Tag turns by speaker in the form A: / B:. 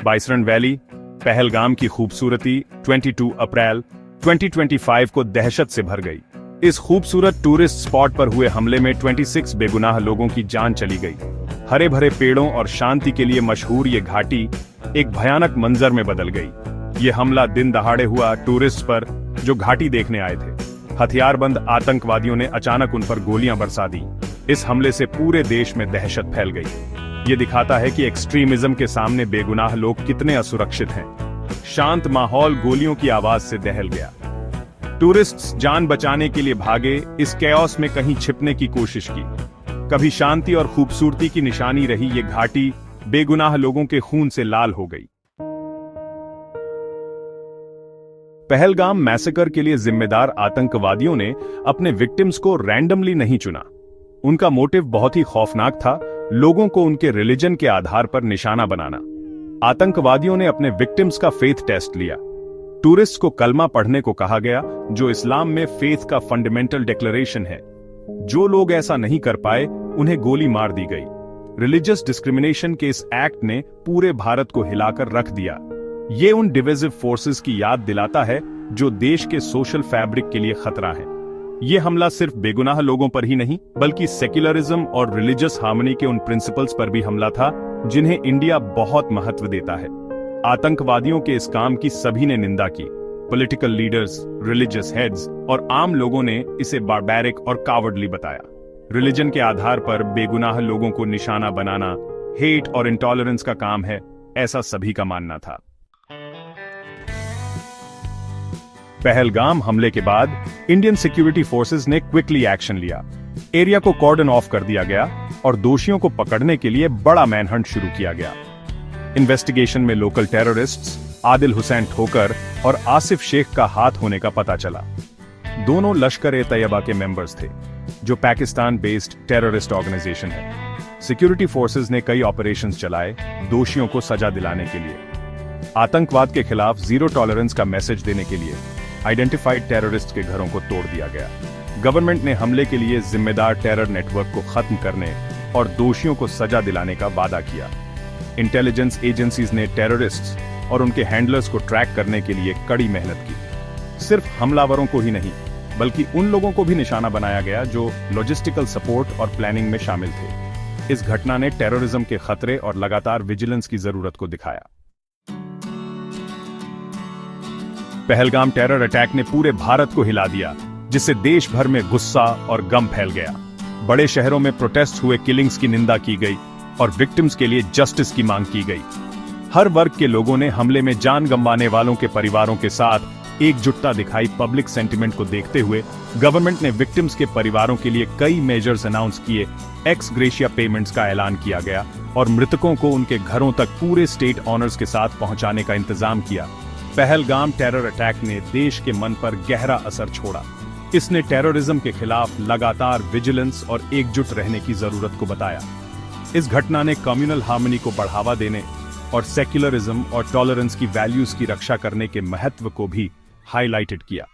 A: बाइसरन valley, Pahalgam की खूबसूरती 22 अप्रैल 2025 को दहशत से भर गई। इस खूबसूरत टूरिस्ट स्पॉट पर हुए हमले में 26 बेगुनाह लोगों की जान चली गई। हरे भरे पेड़ों और शांति के लिए मशहूर ये घाटी एक भयानक मंजर में बदल गई। ये हमला दिन दहाड़े हुआ टूरिस्ट पर जो घाटी देखने आए थे। हथियारबंद आतंकवादियों ने अचानक उन पर गोलियां बरसा दी। इस हमले से पूरे देश में दहशत फैल गई। ये दिखाता है कि एक्सट्रीमिज्म के सामने बेगुनाह लोग कितने असुरक्षित हैं। शांत माहौल गोलियों की आवाज से दहल गया। टूरिस्ट्स जान बचाने के लिए भागे, इस कैओस में कहीं छिपने की कोशिश की। कभी शांति और खूबसूरती की निशानी रही ये घाटी बेगुनाह लोगों के खून से लाल हो गई। पहलगाम मैसेकर के लिए जिम्मेदार आतंकवादियों ने अपने विक्टिम्स को रैंडमली नहीं चुना। उनका मोटिव बहुत ही खौफनाक था, लोगों को उनके रिलीजन के आधार पर निशाना बनाना। आतंकवादियों ने अपने विक्टिम्स का फेथ टेस्ट लिया। टूरिस्ट को कलमा पढ़ने को कहा गया, जो इस्लाम में फेथ का फंडामेंटल डिक्लेरेशन है। जो लोग ऐसा नहीं कर पाए उन्हें गोली मार दी गई। रिलीजियस डिस्क्रिमिनेशन के इस एक्ट ने पूरे भारत को हिलाकर रख दिया। ये उन डिविजिव फोर्सेस की याद दिलाता है जो देश के सोशल फैब्रिक के लिए खतरा है। ये हमला सिर्फ बेगुनाह लोगों पर ही नहीं, बल्कि सेक्युलरिज्म और रिलीजियस हार्मनी के उन प्रिंसिपल्स पर भी हमला था जिन्हें इंडिया बहुत महत्व देता है। आतंकवादियों के इस काम की सभी ने निंदा की। पॉलिटिकल लीडर्स, रिलीजियस हेड्स और आम लोगों ने इसे बारबैरिक और कावर्डली बताया। रिलीजन के आधार पर बेगुनाह लोगों को निशाना बनाना हेट और इंटॉलरेंस का काम है, ऐसा सभी का मानना था। पहलगाम हमले के बाद इंडियन सिक्योरिटी फोर्सेस ने क्विकली एक्शन लिया। एरिया को कॉर्डन ऑफ कर दिया गया और दोषियों को पकड़ने के लिए बड़ा मैनहंट शुरू किया गया। इन्वेस्टिगेशन में लोकल टेररिस्ट्स आदिल हुसैन ठोकर और आसिफ शेख का हाथ होने का पता चला। दोनों लश्कर-ए-तैयबा के मेंबर्स थे, जो पाकिस्तान बेस्ड टेररिस्ट ऑर्गेनाइजेशन है। सिक्योरिटी फोर्सेस ने कई ऑपरेशंस चलाए दोषियों को सजा दिलाने के लिए। आतंकवाद के खिलाफ जीरो टॉलरेंस का मैसेज देने के लिए आइडेंटिफाइड टेररिस्ट के घरों को तोड़ दिया गया। गवर्नमेंट ने हमले के लिए जिम्मेदार टेरर नेटवर्क को खत्म करने और दोषियों को सजा दिलाने का वादा किया। इंटेलिजेंस एजेंसीज ने टेररिस्ट्स और उनके हैंडलर्स को ट्रैक करने के लिए कड़ी मेहनत की। सिर्फ हमलावरों को ही नहीं, बल्कि उन लोगों को भी निशाना बनाया गया जो लॉजिस्टिकल सपोर्ट और प्लानिंग में शामिल थे। इस घटना ने टेररिज्म के खतरे और लगातार विजिलेंस की जरूरत को दिखाया। पहलगाम टेरर अटैक ने पूरे भारत को हिला दिया, जिससे देश भर में गुस्सा और गम फैल गया। बड़े शहरों में प्रोटेस्ट हुए, किलिंग्स की निंदा की गई और विक्टिम्स के लिए जस्टिस की मांग की गई। हर वर्ग के लोगों ने हमले में जान गंवाने वालों के परिवारों के साथ एकजुटता दिखाई। पब्लिक सेंटिमेंट को देखते हुए गवर्नमेंट ने विक्टिम्स के परिवारों के लिए कई मेजर्स अनाउंस किए। एक्स ग्रेशिया पेमेंट्स का ऐलान किया गया और मृतकों को उनके घरों तक पूरे स्टेट ऑनर्स के साथ पहुंचाने का इंतजाम किया। पहलगाम टेरर अटैक ने देश के मन पर गहरा असर छोड़ा। इसने टेररिज्म के खिलाफ लगातार विजिलेंस और एकजुट रहने की जरूरत को बताया। इस घटना ने कम्युनल हार्मनी को बढ़ावा देने और सेक्युलरिज्म और टॉलरेंस की वैल्यूज की रक्षा करने के महत्व को भी हाईलाइटेड किया।